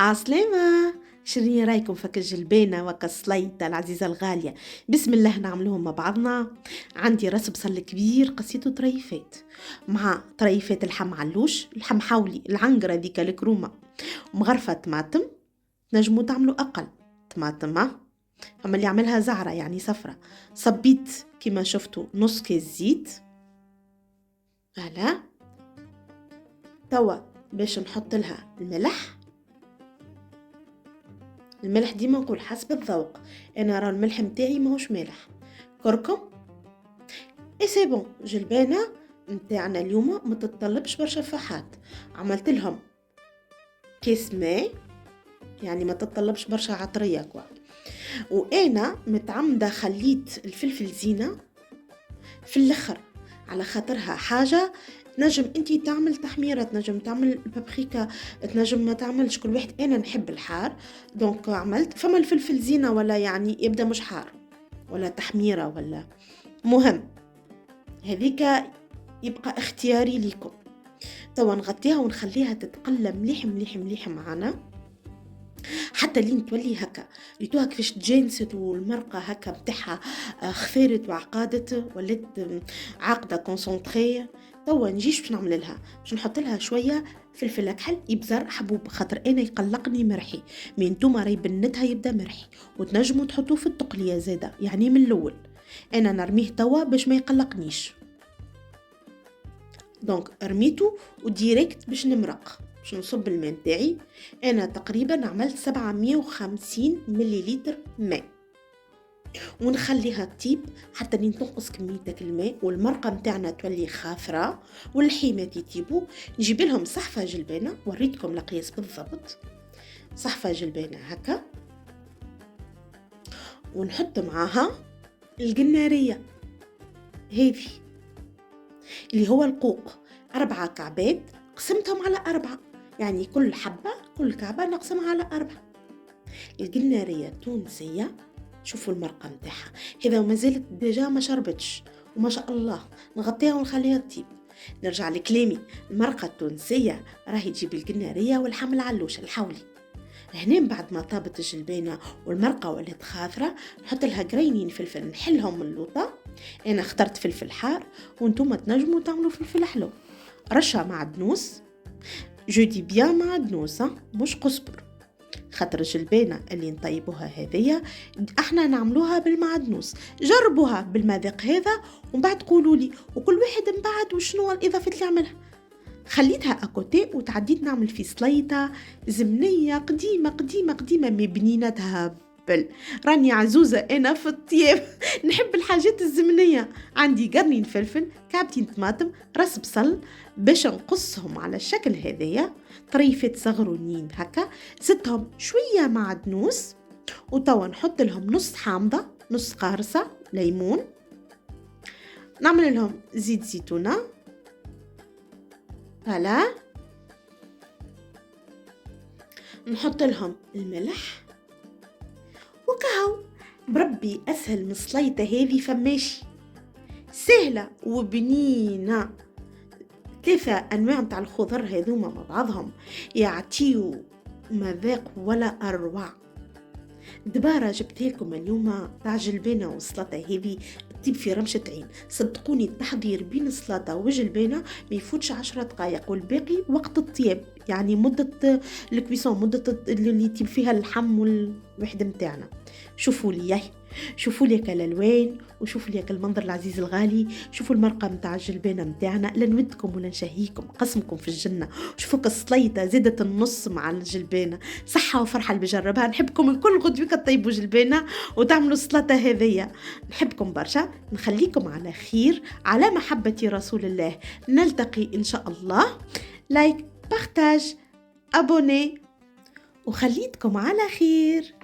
عسلامة. شنو رايكم فك الجلبانة وكا السليطة العزيزة الغالية؟ بسم الله نعملوهم مع بعضنا. عندي راس بصل كبير قصيته طريفات، مع طريفات اللحم علوش، اللحم حولي، العنقرة ذيك الكرومة، مغرفة طماطم. نجمو تعملوا أقل طماطم، أما اللي يعملها زعرة يعني صفرة. صبيت كما شفتوا نص كيس زيت. هلا توا باش نحط لها الملح ديما نقول حسب الذوق. انا راه الملح متاعي ماهوش مالح. كركم اي سي بون. جلبانه متاعنا اليوم ما تتطلبش برشا فحات، عملت لهم كيس ماء، يعني ما تتطلبش برشا عطريه كوا. وانا متعمده خليت الفلفل زينه في الاخر على خاطرها حاجه تنجم انتي تعمل تحميره، تنجم تعمل بابريكا، تنجم ما تعملش، كل واحد. انا نحب الحار دونك عملت فما الفلفل زينه، ولا يعني يبدا مش حار ولا تحميره ولا مهم، هذيك يبقى اختياري ليكم. توا نغطيها ونخليها تتقلى مليح مليح مليح معنا حتى لين تولي هكا ريتوها كيفاش تجانست والمرقه هكا بتاعها خفارت وعقادت، ولات عاقده كونسونطري. توا نجيش باش نعمل لها، باش نحط لها شويه فلفل اكحل يبزر حبوب، خاطر انا يقلقني مرحي، من نتوما راهي بنتها يبدا مرحي، وتنجموا تحطوه في التقليه زاده يعني من الاول. انا نرميه توا باش ما يقلقنيش، دونك رميته وديريكت باش نمرق، باش نصب الماء نتاعي. انا تقريبا عملت 750 مليلتر ماء، ونخليها تطيب حتى تنقص كمية الماء والمرقة متاعنا تولي خاثرة واللحيمات يطيبوا. نجيب لهم صحفة جلبانة، وريتكم القياس بالضبط، صحفة جلبانة هكا، ونحط معاها القنارية هذه اللي هو القوق، 4 كعبات قسمتهم على 4، يعني كل حبة كل كعبة نقسمها على 4. القنارية التونسية شوفوا المرقة متاعها هذا، وما زالت ديجا ما شربتش وما شاء الله. نغطيها ونخليها تطيب. نرجع لكلامي، المرقة التونسية راهي تجيب القنارية والحمل علوش الحولي. هنا بعد ما طابت الجلبانة والمرقة ولات خاثرة، نحط لها قرينين فلفل نحلهم من اللوطة. انا اخترت فلفل حار وانتم تنجموا تعملوا فلفل حلو. رشة معدنوس، جو دي بيان معدنوس مش قزبر، خاطر الجلبانة اللي نطيبوها هذيا احنا نعملوها بالمعدنوس. جربوها بالمذاق هذا ومن بعد قولوا لي، وكل واحد من بعد وشنو الاضافات اللي عملها. خليتها اكوتي وتعديت نعمل في سليطه زمنيه قديمه قديمه قديمه بنينتها. راني عزوزه انا في الطياب نحب الحاجات الزمنيه. عندي قرنين فلفل، كعبتين طماطم، راس بصل باش نقصهم على الشكل هذايا، طريفات صغرونين هكا، زدتهم شويه معدنوس، وتوا نحط لهم نص حامضه نص قارصه ليمون، نعمل لهم زيت زيتونه هلا، نحط لهم الملح وكهو. بربي اسهل من السليطه هذه فماشي، سهله وبنينه. 3 انواع متاع الخضر هذوما مع بعضهم يعطيو مذاق ولا اروع. دبارة جبت لكم اليوم تاع جلبانة والسلطة هذه تطيب في رمشة عين. صدقوني التحضير بين السلطة والجلبانة ما يفوتش 10 دقائق، والباقي وقت الطياب، يعني مدة الكويسون، مدة اللي يطيب فيها اللحم والوحدة متاعنا. شوفوا لي ياهي، شوفوا لي الالوان، وشوفوا لي المنظر العزيز الغالي، شوفوا المرقه متاع الجلبانه متاعنا، لنودكم ولا نشهيكم قسمكم في الجنه. شوفوا السليطه زادت النص مع الجلبانه، صحه وفرحه اللي بجربها. نحبكم الكل غدوه كطيبوا جلبانه وتعملوا السلطه هذيا. نحبكم برشا، نخليكم على خير، على محبه رسول الله. نلتقي ان شاء الله. لايك، بارتاج، ابوني، وخليتكم على خير.